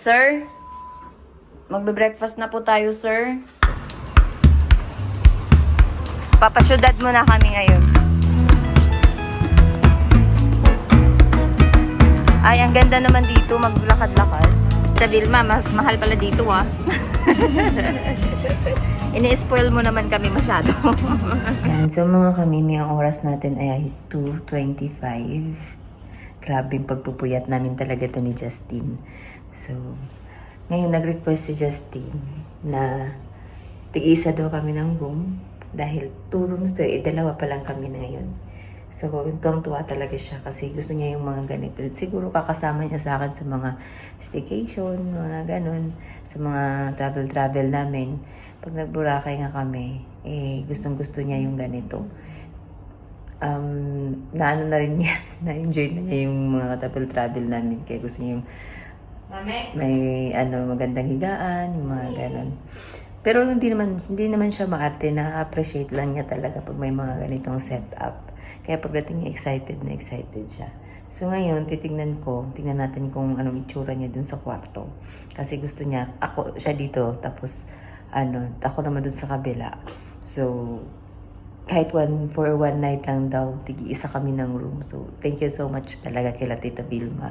Sir, magbe-breakfast na po tayo, sir. Papasyudad muna kami ngayon. Ay, ang ganda naman dito, maglakad-lakad. Sa Vilma, mas mahal pala dito, ah. Ini-spoil mo naman kami masyado. Yan, so mga kamimi, ang oras natin ay 2:25. Grabe yung pagpupuyat namin talaga to ni Justin. So, ngayon nag-request si Justin na tig-isa daw kami ng room dahil 2 rooms to, dalawa pa lang kami na ngayon. So, tuwang-tuwa talaga siya kasi gusto niya yung mga ganito. Siguro kakasama niya sa akin sa mga staycation, mga ganun, sa mga travel-travel namin. Pag nag-Boracay nga kami, gustong-gusto niya yung ganito. Naano na rin niya, na-enjoy na niya yung mga travel namin. Kaya gusto niya yung may magandang higaan, yung mga ganun. Pero hindi naman siya maarte, na-appreciate lang niya talaga pag may mga ganitong setup. Kaya pagdating niya, excited siya. So ngayon, tingnan natin kung anong itsura niya dun sa kwarto. Kasi gusto niya, siya dito, tapos ako naman dun sa kabila. So, kahit for one night lang daw, tig-isa kami ng room. So, thank you so much talaga kila Tita Vilma.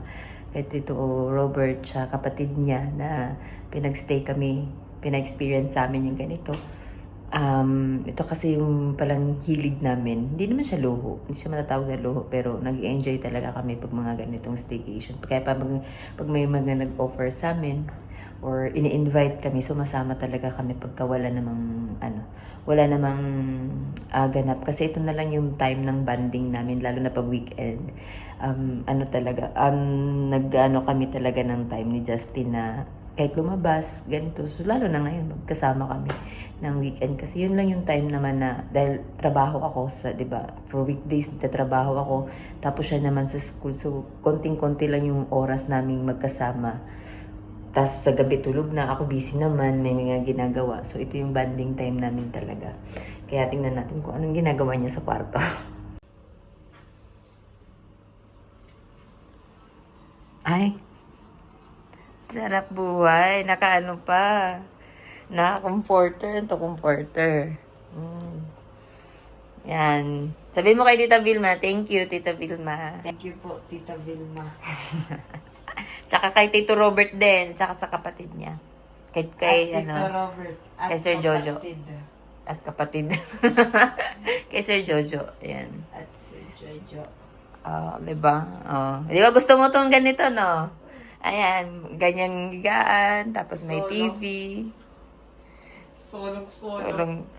Kay Tito Robert, siya kapatid niya na pina-experience sa amin yung ganito. Ito kasi yung palang hilig namin. Hindi naman siya luho. Hindi siya matatawag na luho. Pero nag-enjoy talaga kami pag mga ganitong staycation. Kaya pag may mga nag-offer sa amin, or ini-invite kami, sumasama talaga kami pagka wala namang ganap. Kasi ito na lang yung time ng bonding namin, lalo na pag weekend. Nag-ano kami talaga ng time ni Justin na kahit lumabas, ganito. So, lalo na ngayon, magkasama kami ng weekend. Kasi yun lang yung time naman na, dahil trabaho ako di ba, for weekdays, trabaho ako. Tapos siya naman sa school. So, konting-konti lang yung oras naming magkasama. Tapos sa gabi tulog na, ako busy naman, may mga ginagawa. So, ito yung bonding time namin talaga. Kaya tingnan natin kung anong ginagawa niya sa kwarto. Ay, sarap buhay. Nakaano pa. Naka-comforter. Ito, comforter. Yan. Sabihin mo kay Tita Vilma, thank you, Tita Vilma. Thank you po, Tita Vilma. Tsaka kay Tito Robert din, tsaka sa kapatid niya. Kay Tito Robert. At kay Sir Jojo. kapatid. At kapatid. Kay Sir Jojo. Ayan. At Sir Jojo. Diba? Diba gusto mo tong ganito, no? Ayan, ganyan higaan, tapos may Solo. TV. Solong-solong.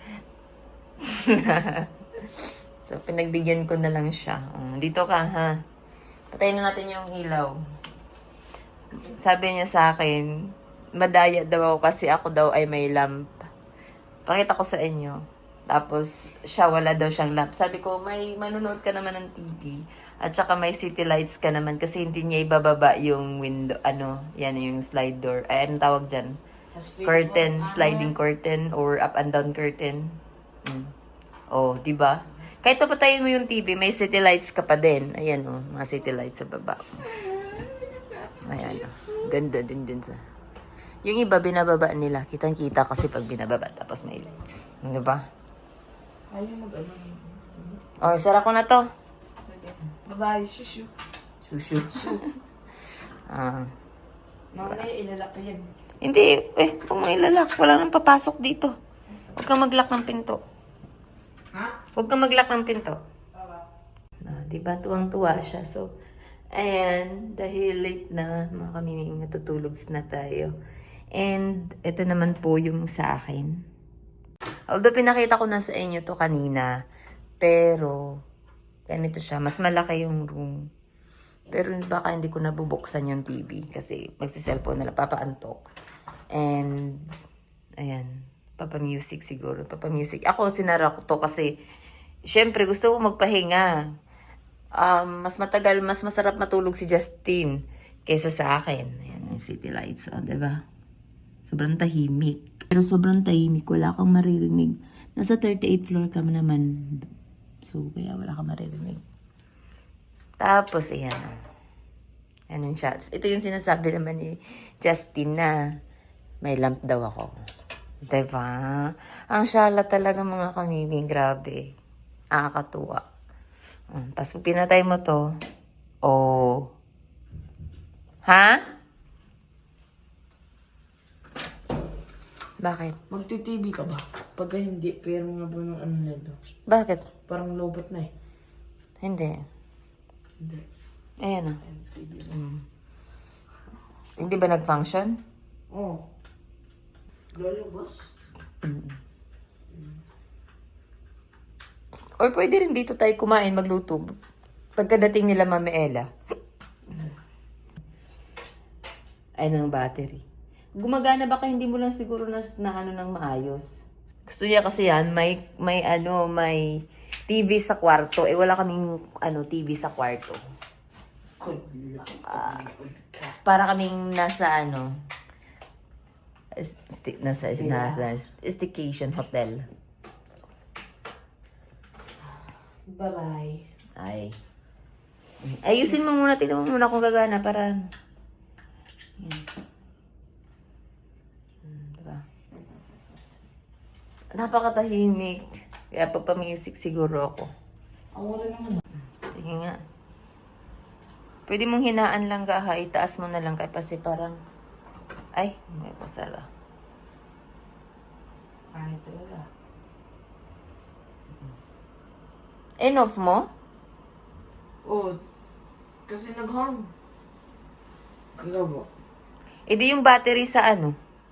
So, pinagbigyan ko na lang siya. Dito ka, ha? Patayin na natin yung ilaw. Sabi niya sa akin, madaya daw ako kasi ako daw ay may lamp. Pakita ko sa inyo. Tapos, siya wala daw siyang lamp. Sabi ko, may manonood ka naman ng TV. At saka may city lights ka naman kasi hindi niya ibababa yung window, yan yung slide door. Ay, anong tawag dyan? Curtain, sliding curtain or up and down curtain. Diba? Kahit papatayin mo yung TV, may city lights ka pa din. Ayan, mga city lights sa baba. Ayan, ganda din sa... Yung iba, binababa nila. Kitang-kita kasi pag binababa, tapos may lights. Diba? Ayaw mag-ano. Sara ko na to. Bye-bye, shushu. Shushu. Mamaya ilalak yan. Hindi, kung may lalak, wala nang papasok dito. Huwag kang mag-lock ng pinto. Ha? Huwag kang mag-lock ng pinto. Diba? Tuwang-tuwa siya. So, ayan, dahil late na, mga kami natutulog na tayo. And, ito naman po yung sa akin. Although, pinakita ko na sa inyo to kanina. Pero, ganito siya. Mas malaki yung room. Pero, baka hindi ko nabubuksan yung TV. Kasi, magsiselfone na lang. Papaantok. And, ayan. Papa-music siguro. Papa-music. Ako, sinara ko to kasi, syempre, gusto ko magpahinga. Mas matagal, mas masarap matulog si Justin kaysa sa akin. Ayan, yung city lights. Diba? Sobrang tahimik. Pero sobrang tahimik. Wala kang maririnig. Nasa 38th floor ka naman. So, kaya wala kang maririnig. Tapos, ayan. Ganun siya. Ito yung sinasabi naman ni Justin na may lamp daw ako. Diba? Ang syala talaga mga kamimi. Grabe. Nakakatuwa. Tapos pag pinatay mo to, oh. Ha? Bakit? Magti-TV ka ba? Pagka hindi, pero nga ba ng ano na ito? Bakit? Parang lobot na eh. Hindi. Hindi. Ayan o. TV. Hindi ba nag-function? Oh. Lalabas? Or pwede rin dito tayo kumain, magluto. Pagkadating nila Mami Ella. Ayun ang battery. Gumagana ba kaya hindi mo lang siguro na ano ng maayos? Gusto niya kasi yan, may TV sa kwarto. Eh wala kaming TV sa kwarto. Para kaming nasa nasa staycation hotel. Bye-bye. Ay. Ayusin mo muna, tingnan mo muna kung gagana para yan. Diba? Napakatahimik. Kaya papamusic siguro ako. Ang wala naman. Sige nga. Pwede mong hinaan lang ka ha. Itaas mo na lang kasi parang ay, may pasara. Ay, talaga. Enough mo? Oh, kasi nag-harm. Ikaw ba? Di yung battery sa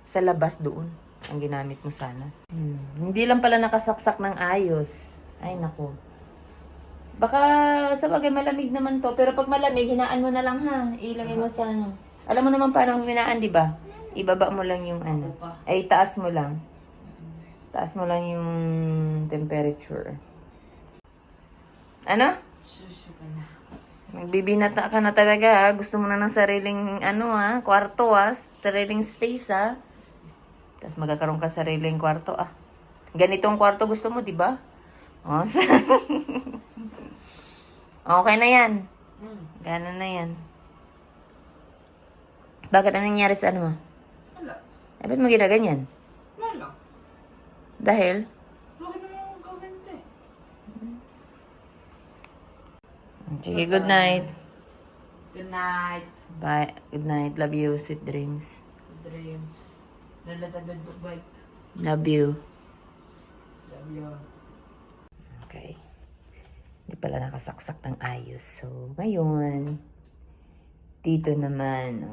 sa labas doon. Ang ginamit mo sana. Hindi lang pala nakasaksak ng ayos. Ay, nako. Baka, sa bagay, malamig naman to. Pero pag malamig, hinaan mo na lang ha. Ilagay mo sa Alam mo naman paano hinaan, di ba? Ibaba mo lang yung Ay, taas mo lang. Taas mo lang yung temperature. Ano? Susu ka na. Magbibinata ka na talaga ha. Gusto mo na ng sariling kwarto sariling space ha. Tapos magkakaroon ka sariling kwarto Ganitong kwarto gusto mo, di ba? Oh, okay na yan. Gana na yan. Bakit anong nangyari sa mo? Wala. Ba't mo ginaganyan? Wala. Dahil? Laki naman ang gaganti. Sige, good night. Good night. Bye. Good night. Love you. Sweet dreams. Dreams. Nalatagad bite. Love you. Love you. Okay. Hindi pala nakasaksak ng ayos. So, ngayon, dito naman,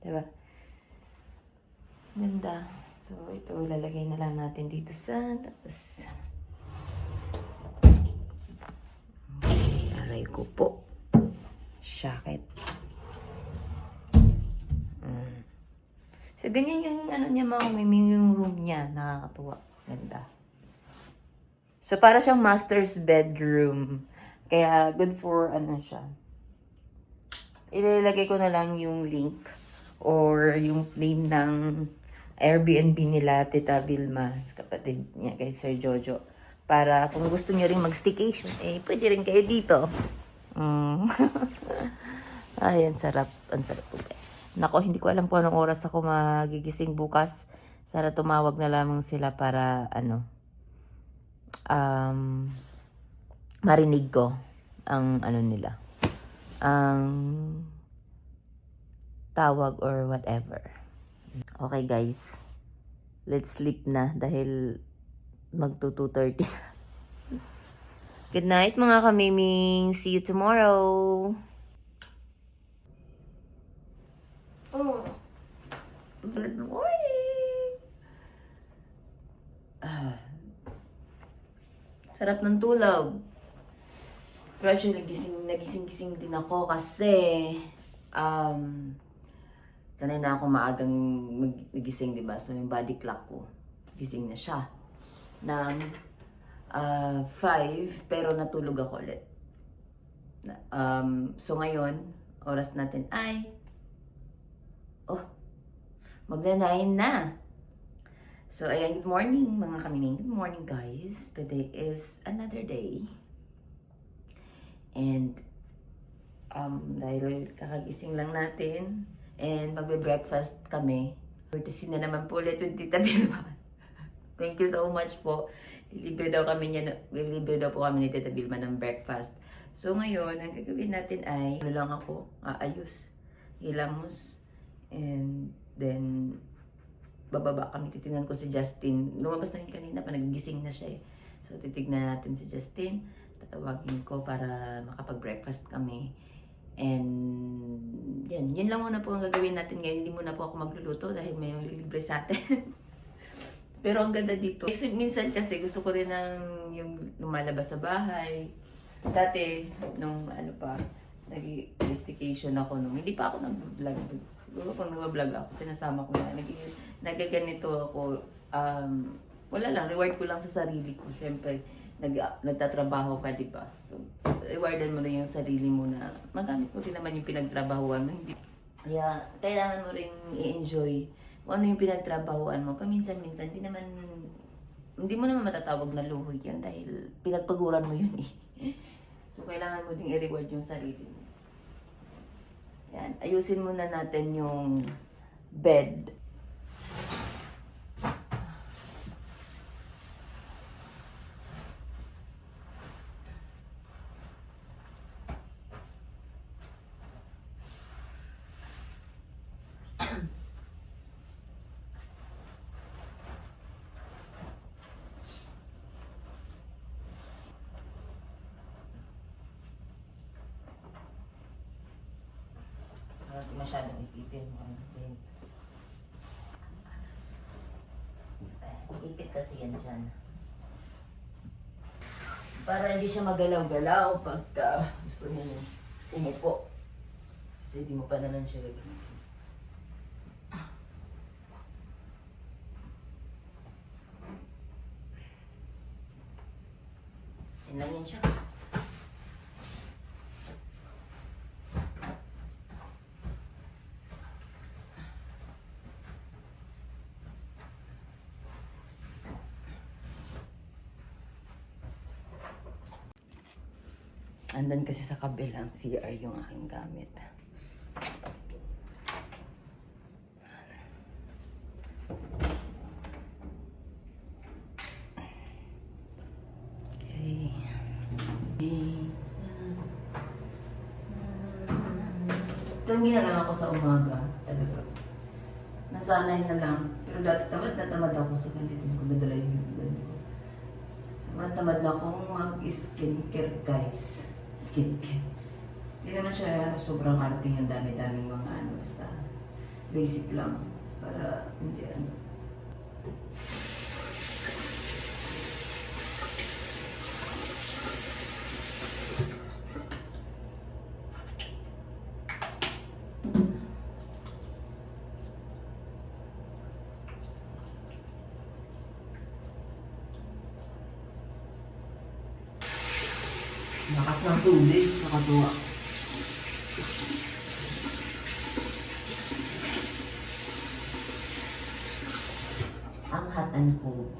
diba? Ganda. So, ito, lalagay na lang natin dito tapos, aray ko po. Shakit. So, ganyan yung niya mga mimi, yung room niya. Nakakatuwa. Ganda. So, para siyang master's bedroom. Kaya, good for, siya. Ilalagay ko na lang yung link or yung name ng Airbnb nila, Tita Vilma, sa kapatid niya, kay Sir Jojo. Para kung gusto niyo rin mag-staycation, pwede rin kayo dito. Ay, ang sarap. Ang sarap po. Nako, hindi ko alam kung anong oras ako magigising bukas. Sana tumawag na lamang sila para, marinig ko ang nila. Ang tawag or whatever. Okay guys, let's sleep na dahil magto 2:30. Good night mga kamiming. See you tomorrow. Oh, good morning. Sarap ng tulog. Pero actually, nagising din ako kasi sanay na ako maagang magising, diba? So, yung body clock ko, gising na siya. Ng 5, pero natulog ako ulit. So, ngayon, oras natin ay magna-9 na. So, ayan, good morning mga kamining. Good morning, guys. Today is another day. And dahil kakagising lang natin and magbe-breakfast kami. Courtesy na naman po ulit with Tita Vilma. Thank you so much po. Lilibre daw po kami ni Tita Vilma ng breakfast. So ngayon, ang gagawin natin ay ano lang ako, aayos, hilamos, and then bababa kami. Titignan ko si Justin. Lumabas na rin kanina pa, nagigising na siya eh. So titignan natin si Justin. Tatawagin ko para makapag-breakfast kami. And yun lang muna po ang gagawin natin ngayon. Hindi muna po ako magluluto dahil may libre sa atin. Pero ang ganda dito. Kasi minsan kasi gusto ko rin ng yung lumalabas sa bahay. Dati, nung nag-investigation ako nung, hindi pa ako nag-vlog. Siguro kung nag-vlog ako, sinasama ko na, nagaganito ako, wala lang, reward ko lang sa sarili ko. Siyempre, nagtatrabaho ka, di ba? So, rewardan mo rin yung sarili mo na magamit mo rin naman yung pinagtrabahuan mo. Kaya, kailangan mo rin i-enjoy kung ano yung pinagtrabahuan mo. Paminsan-minsan, hindi mo naman matatawag na luhoy yan dahil pinagpaguran mo yun eh. So, kailangan mo ding i-reward yung sarili mo. Yan, ayusin muna natin yung bed. Hindi masyadong ipitin mo. Ipit kasi yan dyan. Para hindi siya magalaw-galaw pagka gusto mo umupo. Kasi di mo pa naman siya gagawin. Yan lang yan siya. Andun kasi sa kabilang CR yung aking gamit. Okay. Ito yung ginagawa ko sa umaga. Talaga. Nasanay na lang. Pero dati tamad na tamad ako sa ganito. Hindi ko nadala yung ganito. Tamad na akong mag-skincare, guys. Skincare. Hindi naman siya sobrang arte yung dami-daming mga basta basic lang para hindi lakas ng tubig, nakatuwa. Ang hot and cold.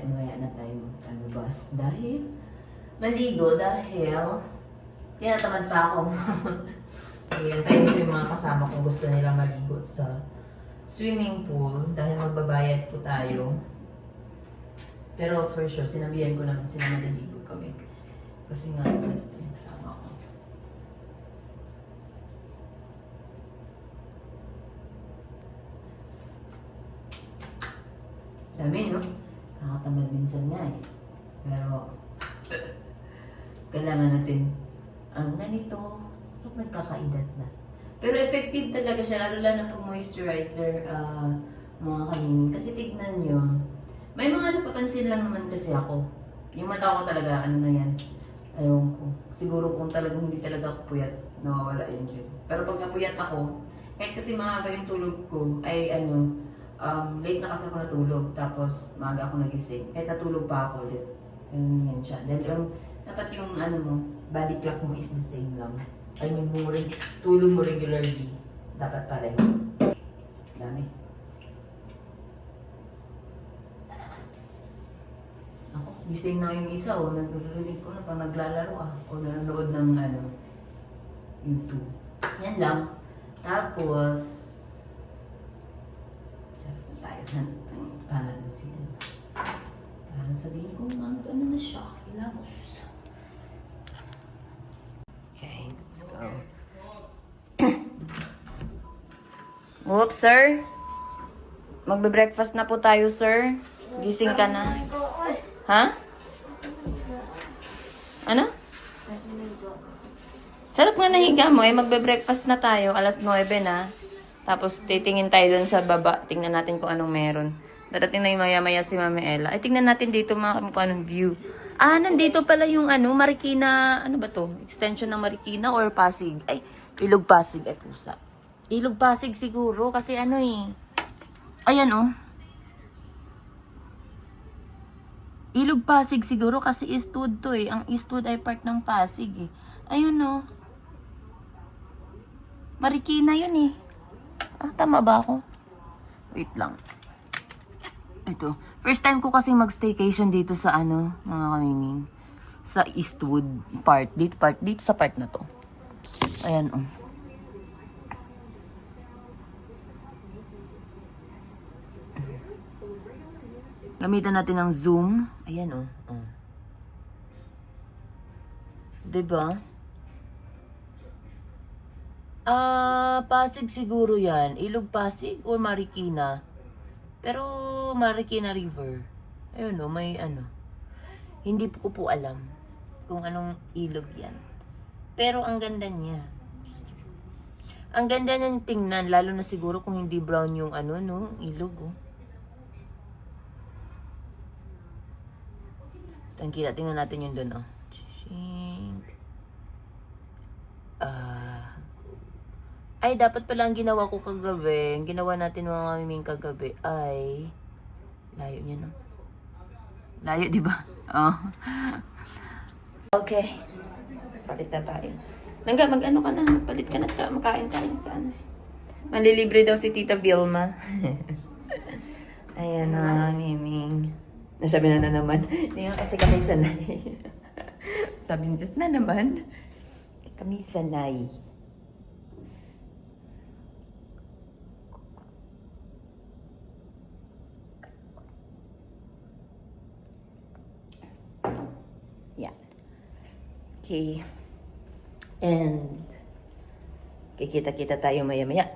Maya na tayo magkalabas dahil maligo dahil tinatamad pa ako. Ayan, tayo ito yung mga kasama kung gusto nilang maligo sa swimming pool dahil magbabayad po tayo. Pero for sure, sinabihan ko naman sila maliligo kami. Kasi nga, just kasama ko. Dami, no? Nakakatamad minsan nga eh. Pero, kailangan natin ang ganito pag nagkakaedad na. Pero effective talaga siya, lalo lang na pag moisturizer, mga kaminin. Kasi tignan nyo, may mga napapansin lang naman kasi ako. Yung mata ko talaga, ano na yan, Ayun ko. Siguro kung talagang hindi talaga ako puyat, nawawala yun dyan. Pero pag napuyat ako, kahit kasi mahaba yung tulog ko, ay late na kasi ako natulog. Tapos maaga ako nagising. Kahit natulog pa ako ulit. Ganun yan siya. Dahil dapat yung body clock mo is the same lang. I mean, tulog mo regularly. Dapat pareho. Dami. Ako, gising na yung isa nagrinig ko na pang naglalaro o nanonood ng YouTube. Yan lang. Tapos na tayo ng tanad mo siya. Para sabihin ko, ano na siya. Hilamos. Okay, let's go. Whoop, sir. Magbe-breakfast na po tayo, sir. Gising ka na. Ha? Ano? Sarap nga nahiga mo. Magbe-breakfast na tayo. Alas 9 na. Tapos titingin tayo dun sa baba. Tingnan natin kung anong meron. Darating na yung maya-maya si Mami Ella. Ay, tingnan natin dito kung anong view. Nandito pala yung Marikina. Ano ba to? Extension ng Marikina or Pasig? Ay, Ilog Pasig. Ay, pusa. Ilog Pasig siguro. Kasi ayan Ilog Pasig siguro kasi Eastwood to eh. Ang Eastwood ay part ng Pasig eh. Ayun Marikina yun eh. Tama ba ako? Wait lang. Ito. First time ko kasi mag-staycation dito sa mga kamiming. Sa Eastwood part. Dito sa part na to. Ayan Gamitan natin ng zoom. Ayan Diba? Pasig siguro yan. Ilog Pasig or Marikina. Pero Marikina River. Ayun may Hindi ko po alam kung anong ilog yan. Pero ang ganda niya. Ang ganda niya tingnan. Lalo na siguro kung hindi brown yung ilog Tingnan natin yung doon Ay, dapat pala ang ginawa ko kagabi, ang ginawa natin mga kamiming kagabi ay layo niya Layo, di ba? Okay. Palit na tayo. Langga, mag-ano ka na? Palit ka na. Makain tayo sa Malilibre daw si Tita Vilma. Ayan na, Miming. Nasabi na naman. Hindi nga kasi kami sanay. Sabi niya, na naman. Kami sanay. Yeah. Okay. And kikita-kita tayo maya-maya.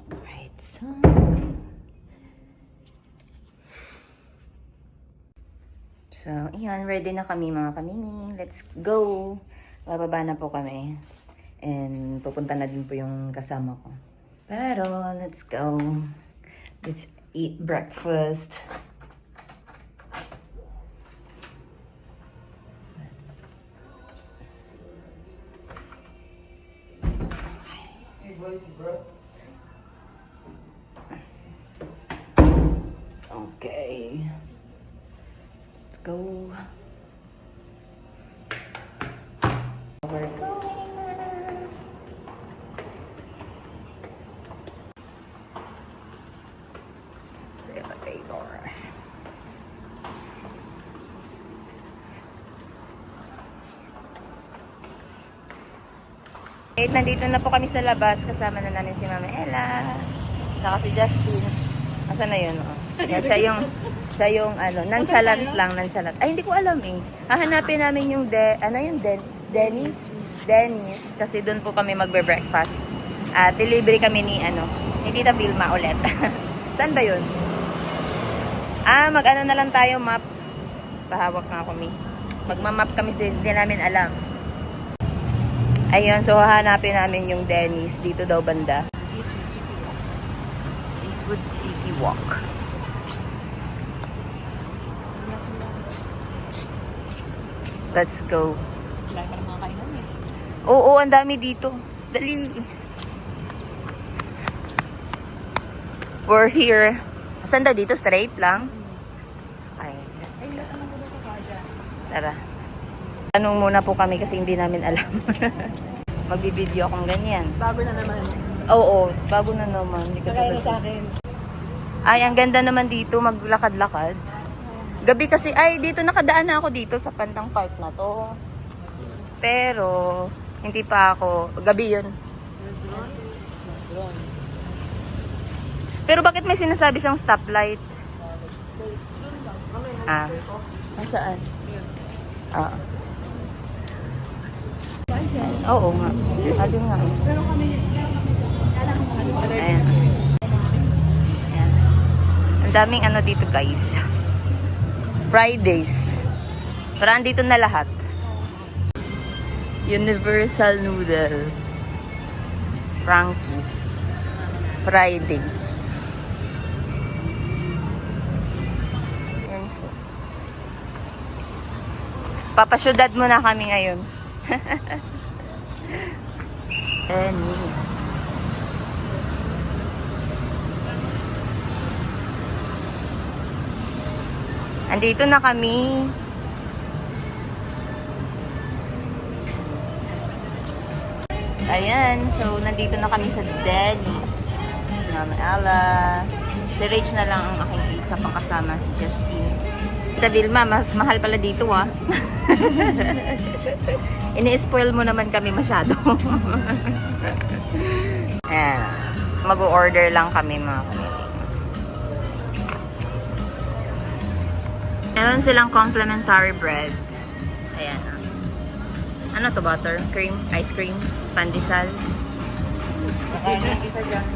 Right, so, ayan, ready na kami mga kamiming. Let's go! Bababa na po kami. And pupunta na din po yung kasama ko. Pero, let's go. Let's eat breakfast. Okay. Let's go. We're going na. It's the elevator. Nandito na po kami sa labas. Kasama na namin si Mama Ella. Saka si Justin. Asan na yun? Yan, siya yung nonchalant lang, nonchalant. Ay, hindi ko alam eh. Hahanapin namin yung Dennis. Kasi doon po kami magbe-breakfast. At delivery kami ni Tita Vilma ulit. Saan ba yun? Mag-ano na lang tayo, map. Pahawak nga kami. Magmamap kami, hindi namin alam. Ayun, so hahanapin namin yung Dennis dito daw banda. Eastwood City Walk. Let's go. Wala pa ng mga kainan eh. Oo, ang dami dito. Dali. We're here. Saan daw dito? Straight lang? Okay, let's go. Tara. Tanong muna po kami kasi hindi namin alam. Magbibideo akong ganyan. Bago na naman. Oo, bago na naman. Hindi ka Kagaya pa- na sa akin. Ay, ang ganda naman dito, maglakad-lakad. Gabi kasi, ay, dito nakadaan na ako dito sa Pantang Park na to. Pero, hindi pa ako, gabi yun. Pero bakit may sinasabi siyang stoplight? Ah, nasaan? Ah. Oo nga. Adi nga. Pero kami, kala ko ano, Ayan. Ayan. Ang daming ano dito guys. Fridays. Parang dito na lahat. Universal Noodle. Frankie's. Fridays. Ayan siya. Papasyudad muna kami ngayon. Denny's. Andito na kami. Ayan, so nandito na kami sa Denny's. Si Mama Ella. Si Rach na lang ang aking isa pang kasama, si Justine. Tita Vilma, mas mahal pala dito ah. Ini-spoil mo naman kami masyado. Ayan. Mag-order lang kami mga kaniling. Meron silang complimentary bread. Ayan. Ano to? Butter? Cream? Ice cream? Pandesal? Isa dyan.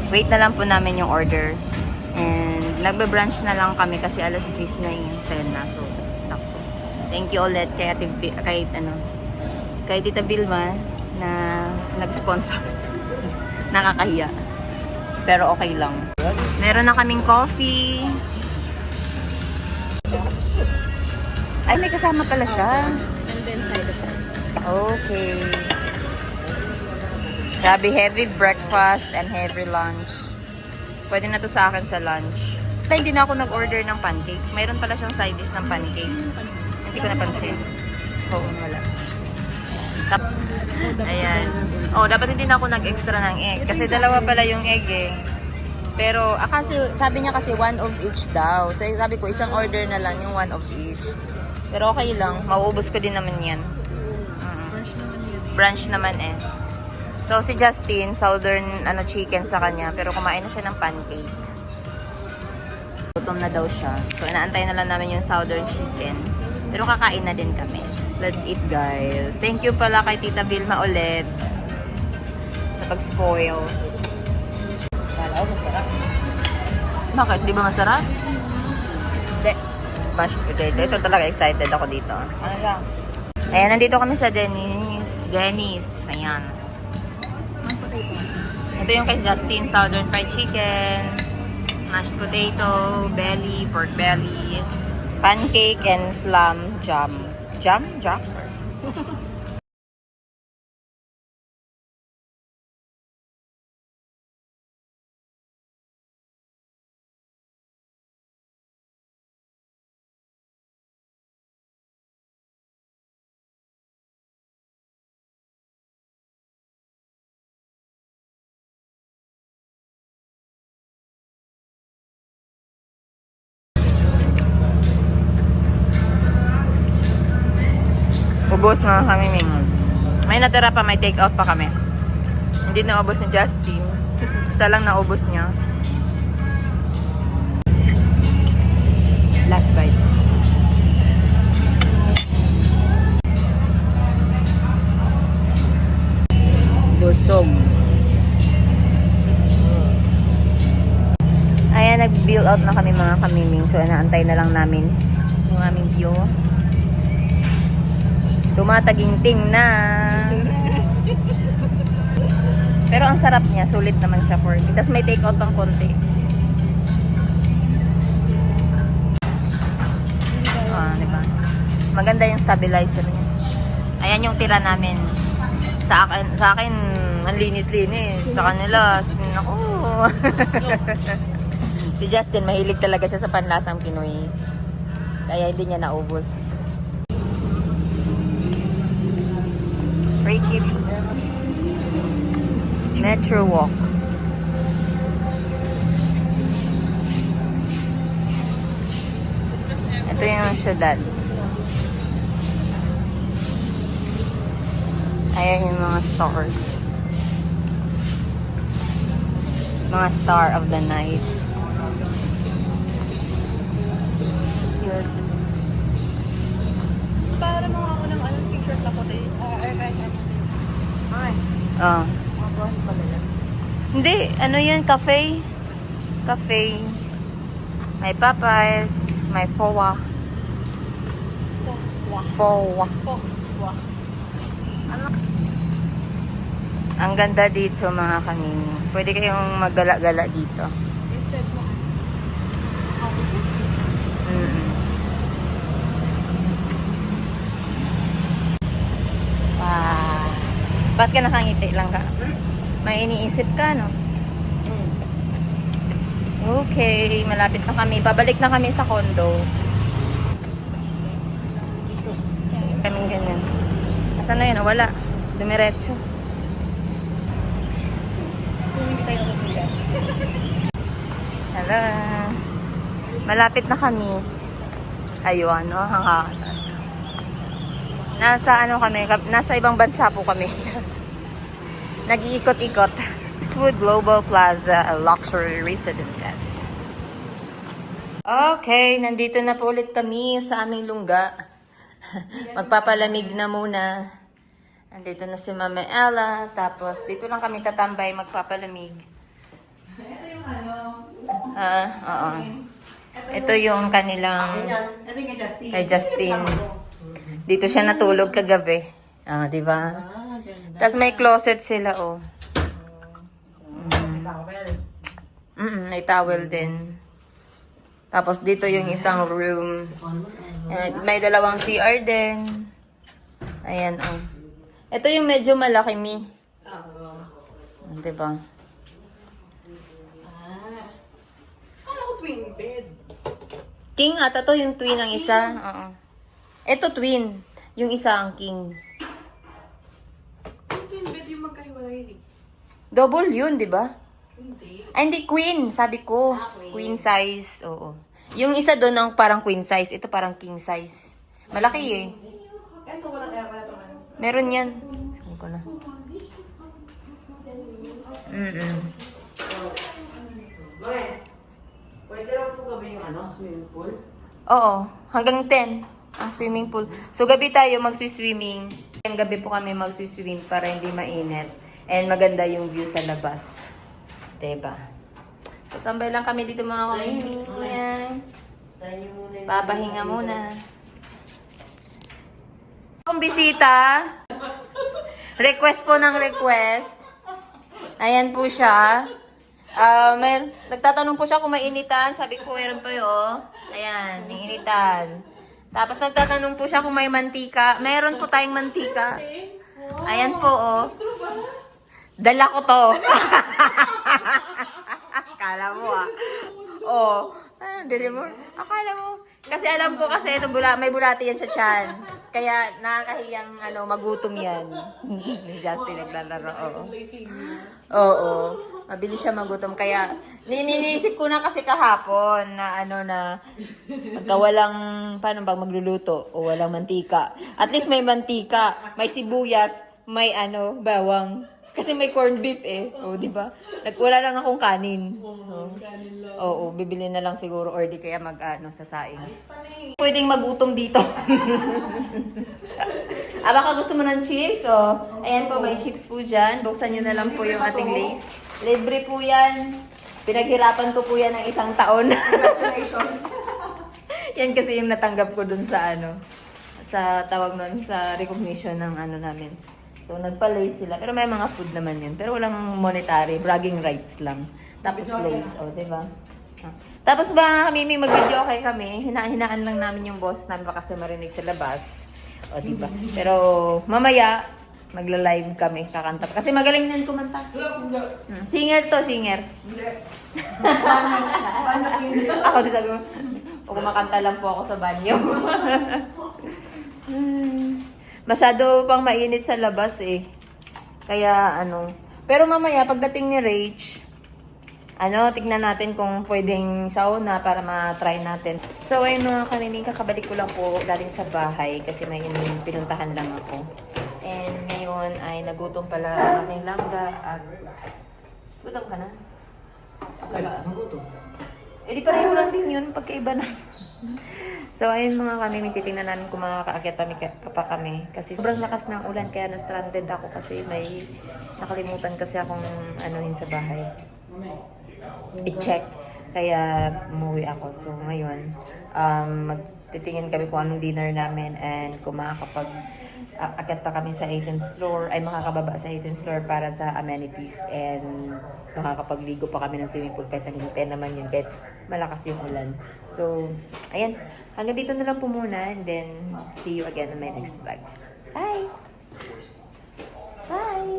Wait na lang po namin yung order. And nagbe-brunch na lang kami kasi alas 10 na yung 10 na. So, sakto. Thank you ulit kay kay Tita Vilma na nag-sponsor. Nakakahiya. Pero okay lang. Meron na kaming coffee. Ay, may kasama pala siya. And then side of it. Okay. Grabe, heavy breakfast and heavy lunch. Pwede na to sa akin sa lunch. Hindi na ako nag-order ng pancake. Mayroon pala siyang side dish ng pancake. Hindi ko napansin. Oo, wala. Ayan. Oh, dapat hindi na ako nag-extra ng egg. Kasi dalawa pala yung egg eh. Pero, kasi, sabi niya kasi one of each daw. So, sabi ko, isang order na lang yung one of each. Pero okay lang. Mauubos ko din naman yan. Brunch naman eh. So, si Justine, southern chicken sa kanya. Pero kumain na siya ng pancake. Gutom na daw siya. So, inaantay na lang namin yung southern chicken. Pero kakain na din kami. Let's eat, guys. Thank you pala kay Tita Vilma ulit. Sa pag-spoil. Kala ko masarap. Bakit? Di ba masarap? Hindi. Mashed potato. Ito talaga excited ako dito. Ano siya? Ayan, nandito kami sa Denny's. Denny's. Ayan. Ang potato. Ito yung kay Justine, southern fried chicken, mashed potato, belly, pork belly, pancake, and slam jam. Jam? Jam? Ubos na kami, Ming. May natira pa, may take out pa kami. Hindi na ubos ni Justine. Isa lang na ubos niya. Last bite. Busog. Ayan, nag-bill out na kami mga kamiming. So, inaantay na lang namin yung aming bill. Tumataginting na. Pero ang sarap niya. Sulit naman siya for me. Tapos may take out pang konti. Diba? Maganda yung stabilizer niya. Ayan yung tira namin. Sa akin, ang linis-linis. Sa kanila, naku. Si Justin, mahilig talaga siya sa panlasang Pinoy. Kaya hindi niya naubos. Freaky Bee. Metro Walk. Ito yung syudad. Ayan yung mga stores. Mga star of the night. Cute. Para mga ako ng anong t-shirt na puti. Ay. Oh. Mga buwan pa nila. Hindi, ano yun? Cafe. Cafe. May Popeyes. May Fowa. Fowa. Ano? Ang ganda dito mga kanini. Pwede kayong maggala-gala dito. Instead mo. Mm-mm. Wow. Ba't ka nakangiti lang ka? May iniisip ka, no? Okay, malapit na kami. Babalik na kami sa condo. Kaming ganyan. Asan na yun? Wala. Dumiretso. Kung hindi tayo magbigay. Hello. Malapit na kami. Ayun, no? Hangakas. Nasa ano kami? Nasa ibang bansa po kami. Nag-iikot-ikot. Eastwood Global Plaza Luxury Residences. Okay, nandito na po ulit kami sa aming lungga. Magpapalamig na muna. Nandito na si Mama Ella. Tapos dito lang kami tatambay magpapalamig. Ito yung ano. Oo. Ito yung kanilang Ito yung kay Justin. kay Justin. Dito siya natulog kagabi. Di ba? Ganda. Tapos may closet sila, oh. Towel. May towel din. Tapos dito yung isang room. May dalawang CR din. Ayan, oh. Ito yung medyo malaki, Mi. Diba? Kala ko twin bed. King ata to yung twin ang isa. Oo. Ito twin. Yung isa ang king. Twin bed yung magkahiwalay rin. Double yun, di ba? Hindi. Ay, hindi, queen. Sabi ko. Queen. Queen size. Oo. Yung isa doon ang parang queen size. Ito parang king size. Malaki eh. Ito wala kaya wala itong ano. Meron yan. Saan ko na? Pwede lang po gabi yung swimming pool? Oo. Hanggang 10 ang swimming pool. So, gabi tayo mag-swimming. Ang gabi po kami mag-swimming para hindi mainit. And maganda yung view sa labas. Diba? So, tambay lang kami dito mga kamimi. Ayan. Sa inyo muna yung... Papahinga muna. Kung bisita, request po ng request. Ayan po siya. Nagtatanong po siya kung may initan. Sabi ko, meron po yun. Ayan, yung initan. Tapos nagtatanong po siya kung may mantika. Meron po tayong mantika. Ayan po, oh. Dala ko to. Akala mo, ah. Oh. Dili mo. Akala mo. Kasi alam ko kasi ito may bulati yan sa tiyan. Kaya nakakahiyang magutom yan. Ni Justin naglalaro. Oo. Mabilis siya magutom. Kaya niniisip ko na kasi kahapon na pagka walang, paano ba magluluto o walang mantika. At least may mantika, may sibuyas, may bawang. Kasi may corned beef eh. O, di ba? Wala lang akong kanin. Oo, bibili na lang siguro or di kaya sa saing. Pwedeng magutom dito. Baka gusto mo ng cheese, oh. Ayan po, may chips po dyan. Buksan nyo na lang po yung ating lace. Libre po yan. Pinaghirapan ko po yan ng 1 taon. Congratulations. Yan kasi yung natanggap ko dun sa sa tawag nun, sa recognition ng namin. So, nagpa-lace sila. Pero may mga food naman yun. Pero walang monetary, bragging rights lang. Tapos lace, oh, diba? Tapos ba kami may mag-video okay kami, hinahinaan lang namin yung boses namin baka kasi marinig sa labas. O, diba? Pero mamaya, magla-live kami, kakanta. Kasi magaling din kumanta. Singer to, singer. Hindi. Paano yun? Ako din sabi mo, o kumakanta lang po ako sa banyo. Masyado pang mainit sa labas eh. Kaya ano. Pero mamaya, pagdating ni Rach, tignan natin kung pwedeng sauna para ma-try natin. So, ayun mga kanining, kakabalik ko lang po galing sa bahay kasi may pinuntahan lang ako. And ngayon ay nagutom pala ang aking langga at... Gutom ka na? Magutom. Eh di pareho lang din yun, pagkaiba na. So, ayun mga kami, may titingnan namin kung makakaakyat pa kami. Kasi sobrang lakas ng ulan, kaya na-stranded ako kasi may nakalimutan kasi akong anuhin sa bahay. I-check. Kaya umuwi ako. So, ngayon, magtitingin kami kung anong dinner namin and kung makakapag-akyat pa kami sa 18th floor, ay makakababa sa 18th floor para sa amenities and makakapagligo pa kami ng swimming pool kahit nangintin naman yun, kahit malakas yung ulan. So, ayan. Hanggang dito na lang po muna and then see you again on my next vlog. Bye! Bye!